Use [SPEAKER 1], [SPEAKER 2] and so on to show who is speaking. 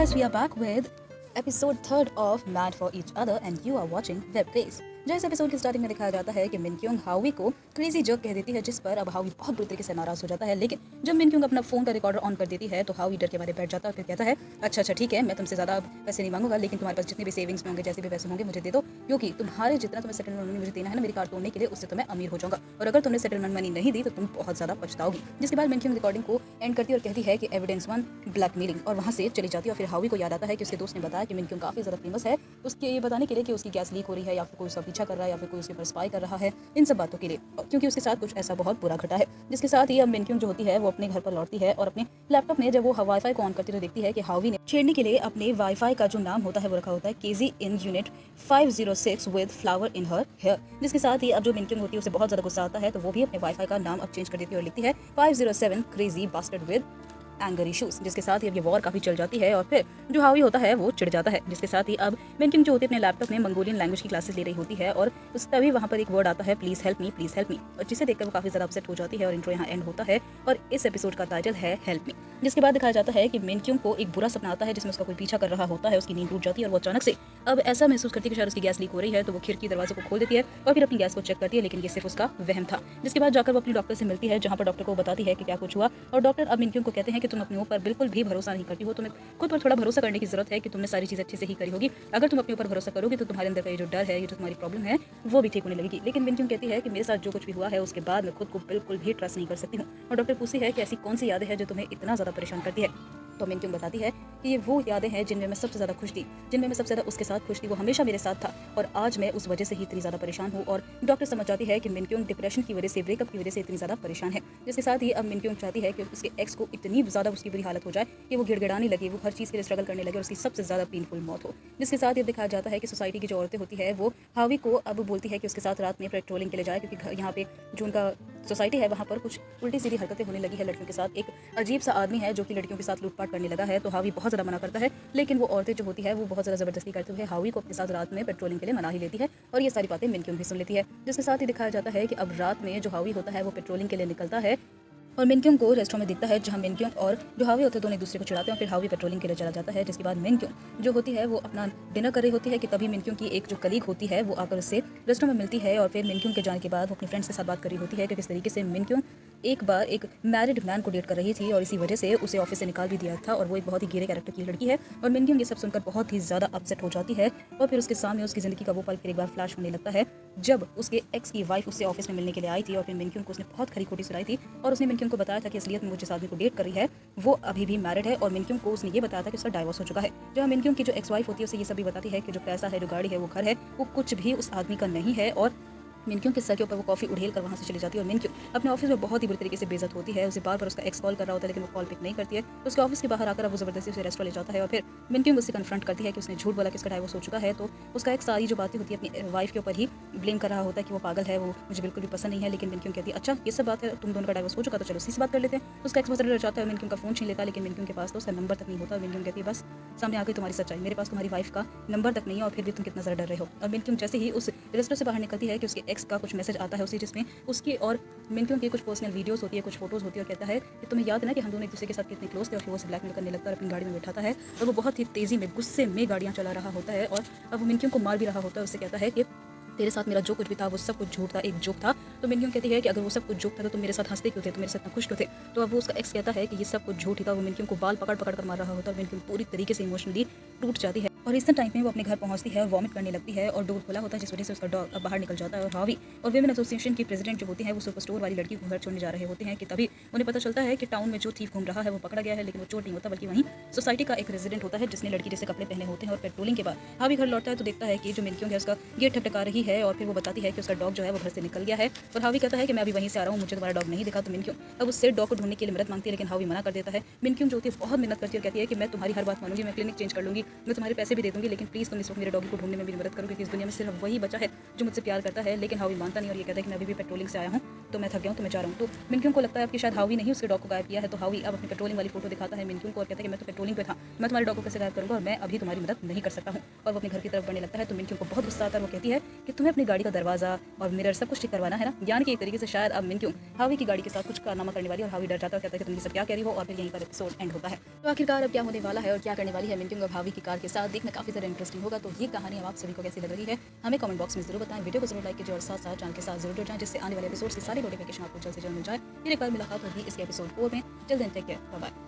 [SPEAKER 1] guys, we are back with episode 3rd of Mad for Each Other and you are watching Web Base. जो इस episode की starting में दिखाया जाता है कि मिनक्यूंग हावी को क्रेजी जर्क कह देती है, जिस पर अब हावी बहुत बुरी तरीके से नाराज हो जाता है। लेकिन जब मिनक्यूंग अपना फोन का रिकॉर्डर ऑन कर देती है तो हावी डर के मारे बैठ जाता है और फिर कहता है अच्छा ठीक है, मैं तुमसे ज़्यादा पैसे नहीं मांगूंगा, लेकिन तुम्हारे पास जितने भी सेविंग्स में होंगे, जैसे भी पैसे होंगे मुझे दे दो, क्योंकि तुम्हारे जितना तुम्हें सेटलमेंट मनी मुझे देना है ना मेरी कार तोड़ने के लिए, उससे तो मैं अमीर हो जाऊंगा, और अगर तुमने सेटलमेंट मनी नहीं दी तो तुम बहुत ज़्यादा पछताओगी। जिसके बाद मिनक्यूंग रिकॉर्डिंग को एंड करती है और कहती है कि एविडेंस 1 ब्लैकमेलिंग, और वहाँ से चली जाती है। और फिर हावी को याद आता है कि उसके दोस्त ने बताया कि मिनक्यूंग काफ़ी ज़्यादा फेमस है उसके ये बताने के लिए कि उसकी गैस लीक हो रही है, या फिर कोई उसका पीछा कर रहा है, या फिर कोई उसके पर स्पाई कर रहा है, इन सब बातों के लिए, क्योंकि उसके साथ कुछ ऐसा बहुत बुरा घटा है। जिसके साथ ही अब मिनक्यूंग जो होती है वो अपने घर पर लौटती है और अपने लैपटॉप में जब वो वाईफाई को ऑन करती तो देखती है कि हावी ने छेड़ने के लिए अपने वाईफाई का जो नाम होता है वो रखा होता है केजी इन यूनिट 506 with flower in her hair. जिसके साथ ही अब जो मिनक्यूंग होती है उसे बहुत ज्यादा गुस्सा आता है, तो वो भी अपने वाईफाई का नाम अब चेंज कर देती है और लिखती है 507 crazy bastard with anger issues. जिसके साथ ही अब ये वॉर काफी चल जाती है और फिर जो हावी होता है वो चिढ़ जाता है। जिसके साथ ही अब मिनक्यूंग जो होती है अपने लैपटॉप में मंगोलियन लैंग्वेज की क्लासेस ले रही होती है और उस तभी वहाँ पर एक वर्ड आता है प्लीज हेल्प मी, और जिसे देखकर वो काफी ज्यादा अपसेट हो जाती है और इंट्रो यहाँ एंड होता है और इस एपिसोड का टाइटल है हेल्प मी। जिसके बाद दिखाया जाता है कि मिनक्यूंग को एक बुरा सपना आता है जिसमें उसका कोई पीछा कर रहा होता है, उसकी नींद टूट जाती है और वो अचानक से अब ऐसा महसूस करती है कि शायद उसकी गैस लीक हो रही है, तो वो खिड़की दरवाजे को खोल देती है और फिर अपनी गैस को चेक करती है, लेकिन ये सिर्फ उसका वहम था। जिसके बाद जाकर वो अपनी डॉक्टर से मिलती है, जहाँ पर डॉक्टर को बताती है कि क्या कुछ हुआ, और डॉक्टर अब मिनक्यूंग को कहते हैं कि तुम अपने ऊपर बिल्कुल भी भरोसा नहीं करती हो, तुम्हें खुद पर थोड़ा भरोसा करने की जरूरत है कि तुमने सारी चीज़ अच्छे से ही करी होगी। अगर तुम अपने ऊपर भरोसा करोगे तो तुम्हारे अंदर का ये जो डर है, ये जो तुम्हारी प्रॉब्लम है, वो भी ठीक होने लगेगी। लेकिन मिनक्यूंग कहती है कि मेरे साथ जो कुछ भी हुआ है उसके बाद मैं खुद को बिल्कुल भी ट्रस्ट नहीं कर सकती हूँ। और डॉक्टर पूछती है कि ऐसी कौन सी यादें हैं जो तुम्हें इतना ज़्यादा परेशान करती है, तो मिनक्यूंग बताती है कि ये वो यादें हैं जिनमें मैं सबसे ज़्यादा खुश थी, जिनमें मैं सबसे ज़्यादा उसके साथ खुश थी, वो हमेशा मेरे साथ था और आज मैं उस वजह से ही इतनी ज़्यादा परेशान हूँ। और डॉक्टर समझ जाती है कि मिनक्यूंग डिप्रेशन की वजह से, ब्रेकअप की वजह से इतनी ज़्यादा परेशान है। जिसके साथ ही अब मिनक्यूंग चाहती है कि उसके एक्स को इतनी ज़्यादा उसकी बुरी हालत हो जाए कि वो गिड़गिड़ाने लगे, वो हर चीज़ के लिए स्ट्रगल करने लगे और उसकी सबसे ज़्यादा पेनफुल मौत हो। जिसके साथ ये दिखाया जाता है कि सोसाइटी की जो औरतें होती है वो हावी को अब बोलती है कि उसके साथ रात में पेट्रोलिंग के लिए जाए, क्योंकि यहाँ पे जो उनका सोसाइटी है वहाँ पर कुछ उल्टी सीधी हरकतें होने लगी है लड़कियों के साथ। एक अजीब सा आदमी है जो कि लड़कियों के साथ लूटपाट करने लगा है, तो हावी बहुत ज़्यादा मना करता है, लेकिन वो औरतें जो होती है वो बहुत ज़्यादा ज़बरदस्ती करते हुए हावी को अपने साथ रात में पेट्रोलिंग के लिए मना ही लेती है और ये सारी बातें मिनक्यूंग भी सुन लेती है। जिसके साथ ही दिखाया जाता है कि अब रात में जो हावी होता है वो पेट्रोलिंग के लिए निकलता है और मिनक्यूंग को रेस्टोरेंट में दिखता है, जहां मिनक्यूंग और जो हावी होते हैं दोनों एक दूसरे को चिढ़ाते हैं और फिर हावी पेट्रोलिंग के लिए चला जाता है। जिसके बाद मिनक्यूंग जो होती है वो अपना डिनर कर रही होती है कि तभी मिनक्यूंग की एक जो कलीग होती है वो आकर उससे रेस्टोरेंट में मिलती है और फिर मिनक्यूंग के जाने के बाद वो अपने फ्रेंड्स के साथ बात कर रही होती है कि किस तरीके से मिनक्यूंग एक बार एक मैरिड मैन को डेट कर रही थी और इसी वजह से उसे ऑफिस से निकाल भी दिया था और वो एक बहुत ही गिरे कैरेक्टर की लड़की है। और मिनक्यूंग ये सब सुनकर बहुत ही ज़्यादा अपसेट हो जाती है और फिर उसके सामने उसकी ज़िंदगी का वो पल फिर एक बार फ्लैश होने लगता है जब उसके एक्स की वाइफ उससे ऑफिस में मिलने के लिए आई थी और फिर मिनक्यूंग को उसने बहुत खरी खोटी सुनाई थी और उसने मिनक्यूंग को बताया था कि असलियत में वो जिस आदमी को डेट कर रही है वो अभी भी मैरिड है और मिनक्यूंग को उसने ये बताया था कि उसका डाइवोर्स हो चुका है। जहाँ मिनक्यूंग की जो एक्स वाइफ होती है उसे ये सभी बताती है कि जो पैसा है, जो गाड़ी है, वो घर है, वो कुछ भी उस आदमी का नहीं है और मिनक्यूंग के सर के ऊपर वो कॉफ़ी उड़ेल कर वहाँ से चली जाती है और मिनक्यूंग अपने ऑफिस में बहुत ही बुरी तरीके से बेइज्जत होती है। उसे बार बार उसका एक्स कॉल कर रहा होता है लेकिन वो कॉल पिक नहीं करती है। उसके ऑफिस के बाहर आकर वो ज़बरदस्ती उसे रेस्टोरेंट ले जाता है और फिर मिनक्यूंग उसे कन्फ्रंट करती है कि उसने झूठ बोला कि उसका डाइवोर्स हो चुका है। तो उसका एक सारी जो बातें होती है अपनी वाइफ के ऊपर ही ब्लेम कर रहा होता है कि वो पागल है, वो मुझे बिल्कुल भी पसंद नहीं है। लेकिन मिनक्यूंग कहती है अच्छा ये सब बात है, तुम दोनों का डाइवोर्स हो चुका तो चलो इसी से बात कर लेते हैं। उसका एक्स बदल जाता है, मिनक्यूंग का फोन छीन लेता है, लेकिन मिनक्यूंग के पास तो उसका नंबर तक नहीं होता। मिनक्यूंग कहती है बस सामने आ गई तुम्हारी सच्चाई, मेरे पास तुम्हारी वाइफ का नंबर तक नहीं है और फिर भी तुम कितना ज़्यादा डर रहे हो। और मिनक्यूंग जैसे ही उस रेस्टोरेंट से बाहर निकलती है कि उसके एक्स का कुछ मैसेज आता है उसे, जिसमें उसकी और मिनक्यूंग की कुछ पर्सनल वीडियोस होती है, कुछ फोटोज होती है और कहता है कि तुम्हें याद है ना कि हम दोनों एक दूसरे के साथ कितने क्लोज थे। और फिर वो उसे ब्लैकमेल करने लगता है और अपनी गाड़ी में बैठाता है और वो बहुत ही तेज़ी में गुस्से में गाड़ियाँ चला रहा होता है और अब वो मिनक्यूंग को मार भी रहा होता है। उससे कहता है कि तेरे साथ मेरा जो कुछ भी था वो सब कुछ झूठ था, एक जोक था। तो मिनक्यूंग कहती है कि अगर वो सब कुछ जोक था तो तुम मेरे साथ हंसते क्यों थे, तुम मेरे साथ इतना खुश क्यों थे। तो अब वो उसका एक्स कहता है कि ये सब कुछ झूठ ही था। वो मिनक्यूंग को बाल पकड़ पकड़ कर मार रहा होता है और मिनक्यूंग पूरी तरीके से इमोशनली टूट जाती है और इस टाइम में वो अपने घर पहुंचती है और वॉमिट करने लगती है और डोर खुला होता है जिस वजह से उसका डॉग बाहर निकल जाता है। और हावी और विमेन एसोसिएशन की प्रेसिडेंट जो होती है वो सुपर स्टोर वाली लड़की को घर छोड़ने जा रहे होते हैं कि तभी उन्हें पता चलता है कि टाउन में जो थीफ घूम रहा है वो पकड़ा गया है, लेकिन वो चोर नहीं होता बल्कि वहीं सोसाइटी का एक रेजिडेंट होता है जिसने लड़की जैसे कपड़े पहने होते हैं। और पेट्रोलिंग के बाद हावी घर लौटता है तो देखता है कि जो मिनक्यूंग है उसका गेट ठकठका रही है और फिर वो बताती है कि उसका डॉग जो है वो घर से निकल गया है। और हावी कहता है कि मैं अभी वहीं से आ रहा हूँ, मुझे तुम्हारा डॉग नहीं दिखा। तो मिनक्यूंग अब उससे डॉग को ढूंढने के लिए मदद मांगती है, लेकिन हावी मना कर देता है। मिनक्यूंग जो होती है बहुत मेहनत करती है और कहती है कि मैं तुम्हारी हर बात मानूंगी, मैं क्लिनिक चेंज कर लूंगी, मैं तुम्हारे पैसे भी दे दूँगी, लेकिन प्लीज़ तुम इस वक्त मेरे डॉगी को ढूंढने में मेरी मदद करो, क्योंकि इस दुनिया में सिर्फ वही बचा है जो मुझसे प्यार करता है। लेकिन हावी मानता नहीं और ये कहता है कि मैं अभी भी पेट्रोलिंग से आया हूँ, तो मैं थक गया हूँ, तो मैं जा रहा हूँ। तो मिनक्यूंग को लगता है कि शायद हावी नहीं उसके डॉग को गायब किया है, तो हावी अब अपनी पेट्रोलिंग वाली फोटो दिखाता है मिनक्यूंग को और कहता है कि मैं तो पेट्रोलिंग पे था, मैं तुम्हारे डॉग को कैसे गायब करूँगा और मैं अभी तुम्हारी मदद नहीं कर सकता हूँ। और वो अपने घर की तरफ बढ़ने लगता है। तो मिनक्यूंग को बहुत गुस्सा आता है। वो कहती है कि तुम्हें अपनी गाड़ी का दरवाजा और मिरर सब कुछ ठीक करवाना है ना, यानी कि एक तरीके से शायद अब मिनक्यूंग हावी की गाड़ी के साथ कुछ कारनामा करने वाली है। और हावी डर जाता है और कहता है कि तुम ये सब क्या कह रही हो, और फिर यहीं पर एपिसोड एंड होता है। तो आखिरकार अब क्या होने वाला है और क्या करने वाली है मिनक्यूंग अब हावी की कार के साथ, देखना काफी ज़्यादा इंटरेस्टिंग होगा। तो ये कहानी अब आप सभी को कैसी लग रही है हमें कमेंट बॉक्स में जरूर बताएं। वीडियो को जरूर लाइक कीजिए और साथ साथ चैनल के साथ जरूर जुड़ जाएं, जिससे आने वाले एपिसोड्स की सारी नोटिफिकेशन आपको जल्द से जल्द मिल जाए। फिर एक बार मुलाकात होगी इसके एपिसोड 4 में। Till then take care, bye bye.